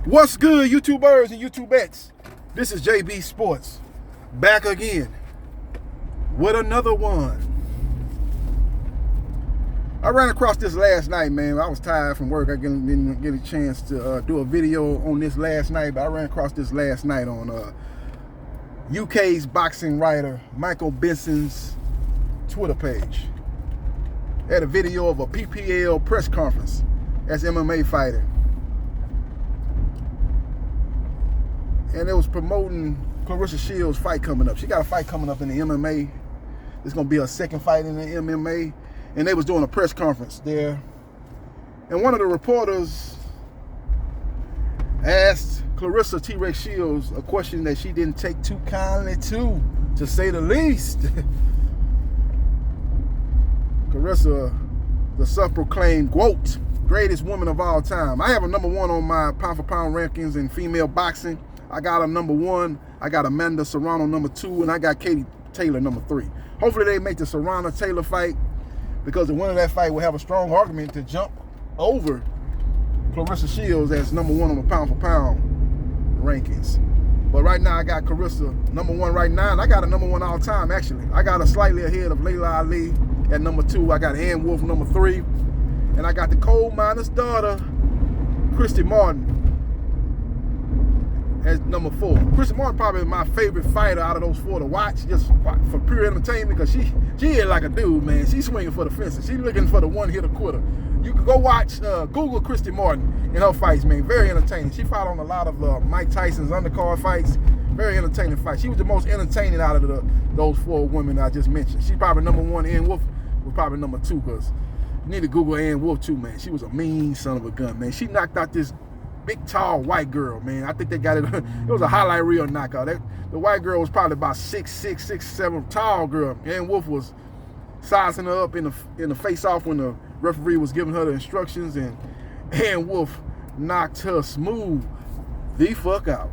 What's good, YouTubers and YouTubettes? This is JB Sports, back again with another one. I ran across this last night, man. I was tired from work. I didn't get a chance to do a video on this last night, but I ran across this last night on UK's boxing writer Michael Benson's Twitter page. They had a video of a PPL press conference as MMA fighter. And it was promoting Claressa Shields' fight coming up. She got a fight coming up in the MMA. It's going to be her second fight in the MMA. And they was doing a press conference there. And one of the reporters asked Claressa T-Rex Shields a question that she didn't take too kindly to say the least. Claressa, the self-proclaimed GOAT, greatest woman of all time. I have a number one on my pound-for-pound rankings in female boxing. I got a number one, I got Amanda Serrano number two, and I got Katie Taylor number three. Hopefully they make the Serrano-Taylor fight, because the winner of that fight will have a strong argument to jump over Claressa Shields as number one on the pound-for-pound rankings. But right now I got Claressa number one right now, and I got a number one all time actually. I got her slightly ahead of Layla Ali at number two. I got Ann Wolfe number three, and I got the coal miner's daughter, Christy Martin, as number four. Christy Martin probably my favorite fighter out of those four to watch, just for pure entertainment, because she is like a dude, man. She's swinging for the fences. She's looking for the one-hitter quitter. You can go watch, Google Christy Martin in her fights, man. Very entertaining. She fought on a lot of Mike Tyson's undercard fights. Very entertaining fight. She was the most entertaining out of those four women I just mentioned. She probably number one. Ann Wolfe was probably number two, because you need to Google Ann Wolfe too, man. She was a mean son of a gun, man. She knocked out this big, tall white girl, man. I think they got it. It was a highlight reel knockout. The white girl was probably about 6'6", 6'7", tall girl. Ann Wolfe was sizing her up in the face-off when the referee was giving her the instructions, and Ann Wolfe knocked her smooth the fuck out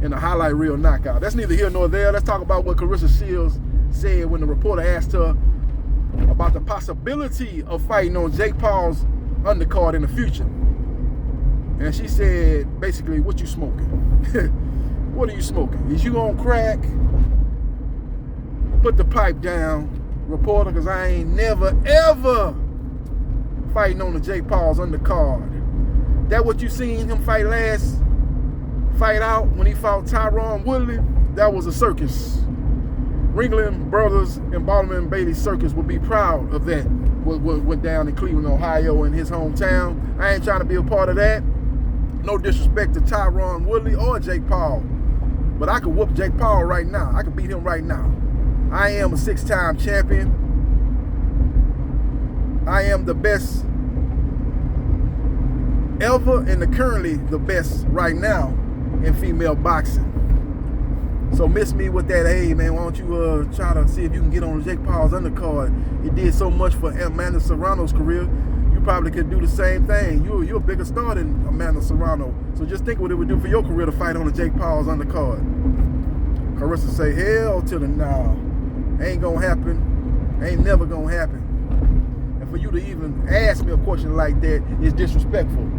in a highlight reel knockout. That's neither here nor there. Let's talk about what Claressa Shields said when the reporter asked her about the possibility of fighting on Jake Paul's undercard in the future. And she said, basically, what you smoking? What are you smoking? Is you on crack? Put the pipe down, reporter, because I ain't never, ever fighting on the Jake Paul's undercard. That what you seen him fight out when he fought Tyron Woodley? That was a circus. Ringling Brothers and Baltimore Bailey Circus would be proud of that. What went down in Cleveland, Ohio, in his hometown. I ain't trying to be a part of that. No disrespect to Tyron Woodley or Jake Paul, but I could whoop Jake Paul right now. I could beat him right now. I am a 6-time champion. I am the best ever and currently the best right now in female boxing. So miss me with that. Hey, man, why don't you try to see if you can get on Jake Paul's undercard? It did so much for Amanda Serrano's career. You probably could do the same thing. You're a bigger star than Amanda Serrano. So just think what it would do for your career to fight on the Jake Paul's undercard. Carissa say, hell to the no. Ain't gonna happen. Ain't never gonna happen. And for you to even ask me a question like that is disrespectful.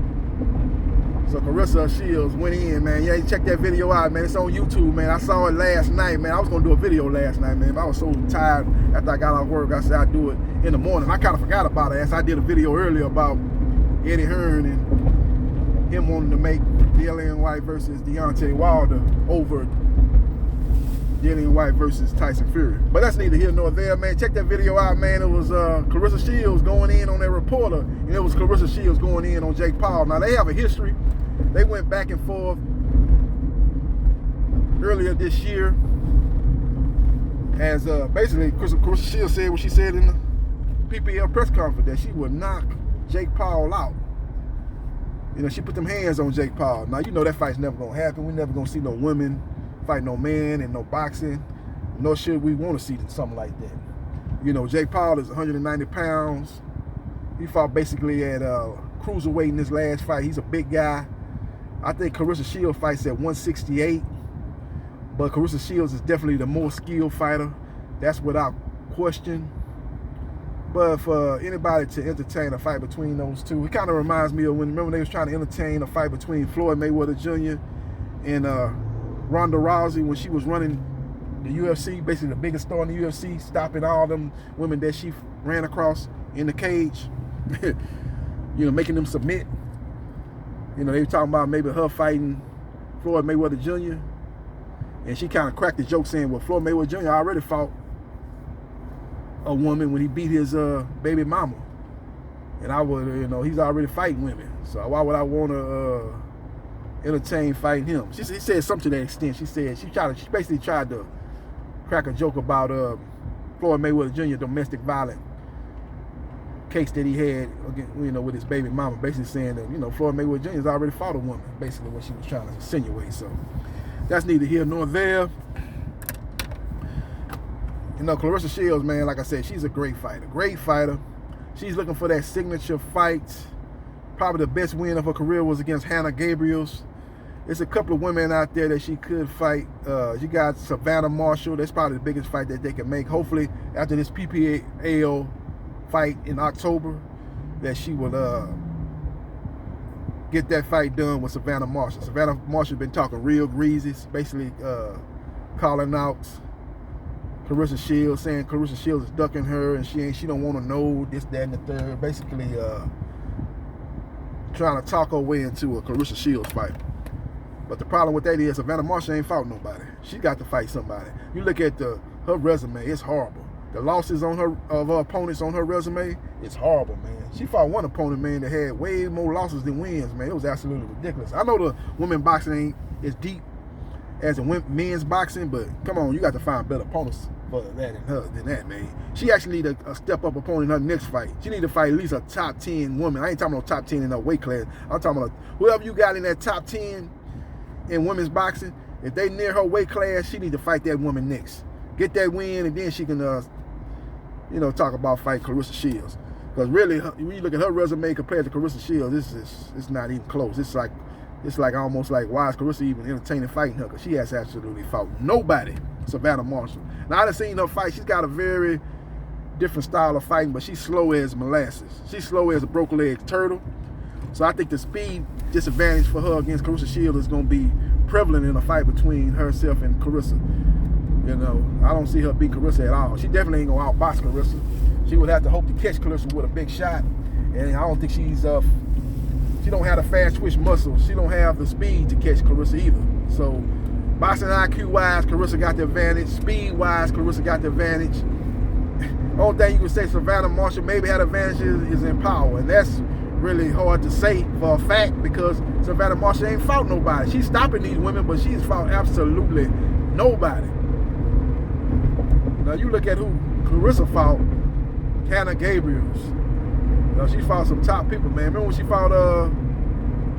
So Claressa Shields went in, man. Yeah, check that video out, man. It's on YouTube, man. I saw it last night, man. I was gonna do a video last night, man. I was so tired after I got off work. I said I'd do it in the morning. I kind of forgot about it, as I did a video earlier about Eddie Hearn and him wanting to make Dillian White versus Deontay Wilder over Dillian White versus Tyson Fury. But that's neither here nor there, man. Check that video out, man. It was Claressa Shields going in on that reporter, and it was Claressa Shields going in on Jake Paul. Now, they have a history. They went back and forth earlier this year, as basically Claressa Shields said what she said in the PPL press conference, that she would knock Jake Paul out. You know, she put them hands on Jake Paul. Now, you know that fight's never gonna happen. We're never gonna see no women fight no man and no boxing. Nor should we want to see something like that. You know, Jake Paul is 190 pounds. He fought basically at cruiserweight in his last fight. He's a big guy. I think Claressa Shields fights at 168. But Claressa Shields is definitely the more skilled fighter. That's without question. But for anybody to entertain a fight between those two, it kind of reminds me of remember they was trying to entertain a fight between Floyd Mayweather Jr. and Ronda Rousey when she was running the UFC, basically the biggest star in the UFC, stopping all them women that she ran across in the cage, making them submit. They were talking about maybe her fighting Floyd Mayweather Jr. And she kind of cracked the joke saying, well, Floyd Mayweather Jr. already fought a woman when he beat his baby mama. And I would, he's already fighting women. So why would I want to entertain fighting him? He said something to that extent. She said, she basically tried to crack a joke about Floyd Mayweather Jr. domestic violence case that he had, with his baby mama, basically saying that, Floyd Mayweather Jr. has already fought a woman, basically what she was trying to insinuate. So that's neither here nor there. Claressa Shields, man, like I said, she's a great fighter. She's looking for that signature fight. Probably the best win of her career was against Hannah Gabriels. There's a couple of women out there that she could fight. She got Savannah Marshall. That's probably the biggest fight that they can make. Hopefully, after this PPAL fight in October, that she will get that fight done with Savannah Marshall. Savannah Marshall been talking real greasy, basically calling out Claressa Shields, saying Claressa Shields is ducking her and she don't want to know this, that, and the third. Basically trying to talk her way into a Claressa Shields fight. But the problem with that is Savannah Marshall ain't fought nobody. She got to fight somebody. You look at her resume, it's horrible. The losses of her opponents on her resume, it's horrible, man. She fought one opponent, man, that had way more losses than wins, man. It was absolutely ridiculous. I know the women boxing ain't as deep as the men's boxing, but come on, you got to find better opponents for that than that, man. She actually need a step-up opponent in her next fight. She need to fight at least a top 10 woman. I ain't talking about top 10 in her weight class. I'm talking about whoever you got in that top 10 in women's boxing. If they near her weight class, she need to fight that woman next. Get that win, and then she can, talk about fighting Claressa Shields. Because really, when you look at her resume compared to Claressa Shields, it's not even close. It's like almost like, why is Claressa even entertaining fighting her? Because she has absolutely fought nobody. Savannah Marshall. Now, I've seen her fight. She's got a very different style of fighting, but she's slow as molasses. She's slow as a broken-legged turtle. So I think the speed disadvantage for her against Claressa Shields is going to be prevalent in a fight between herself and Claressa. I don't see her beat Claressa at all. She definitely ain't going to outbox Claressa. She would have to hope to catch Claressa with a big shot. And I don't think she don't have the fast twitch muscle. She don't have the speed to catch Claressa either. So boxing IQ-wise, Claressa got the advantage. Speed-wise, Claressa got the advantage. Only thing you can say Savannah Marshall maybe had advantage is in power. And that's really hard to say for a fact because Savannah Marshall ain't fought nobody. She's stopping these women, but she's fought absolutely nobody. Now you look at who Claressa fought, Hannah Gabriels. She fought some top people, man. Remember when she fought,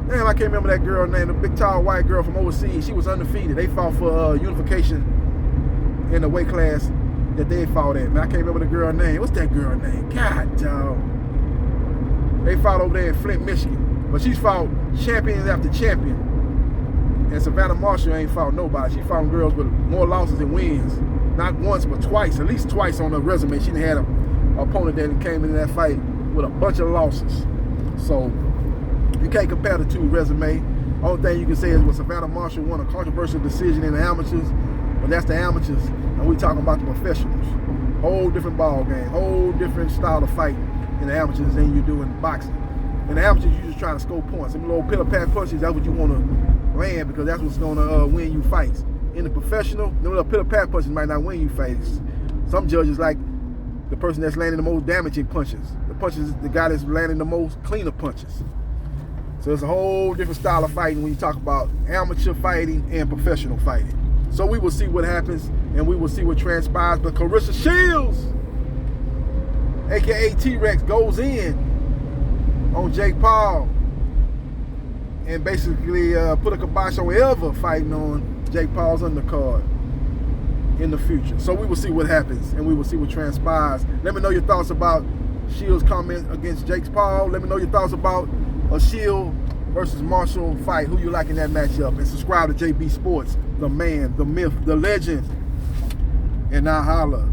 damn, I can't remember that girl name, the big tall white girl from overseas. She was undefeated. They fought for unification in the weight class that they fought at. Man, I can't remember the girl name. What's that girl name? God, dog. They fought over there in Flint, Michigan. But she's fought champions after champion. And Savannah Marshall ain't fought nobody. She fought girls with more losses than wins. Not once, but twice. At least twice on her resume. She had an opponent that came into that fight with a bunch of losses. So you can't compare the two resume. Only thing you can say is with Savannah Marshall won a controversial decision in the amateurs, but that's the amateurs, and we talking about the professionals. Whole different ball game, whole different style of fight in the amateurs than you do in boxing. In the amateurs, you just trying to score points. Them little pitter-pat punches, that's what you want to land because that's what's going to win you fights. In the professional, them little pitter-pat punches might not win you fights. Some judges like the person that's landing the most damaging punches. The guy that's landing the most cleaner punches. So it's a whole different style of fighting when you talk about amateur fighting and professional fighting. So we will see what happens and we will see what transpires. But Claressa Shields, aka T-Rex, goes in on Jake Paul and basically put a kibosh on whoever fighting on Jake Paul's undercard in the future. So we will see what happens and we will see what transpires. Let me know your thoughts about Shields' comment against Jake Paul. Let me know your thoughts about a Shield versus Marshall fight. Who you like in that matchup? And subscribe to JB Sports, the man, the myth, the legend. And now holla.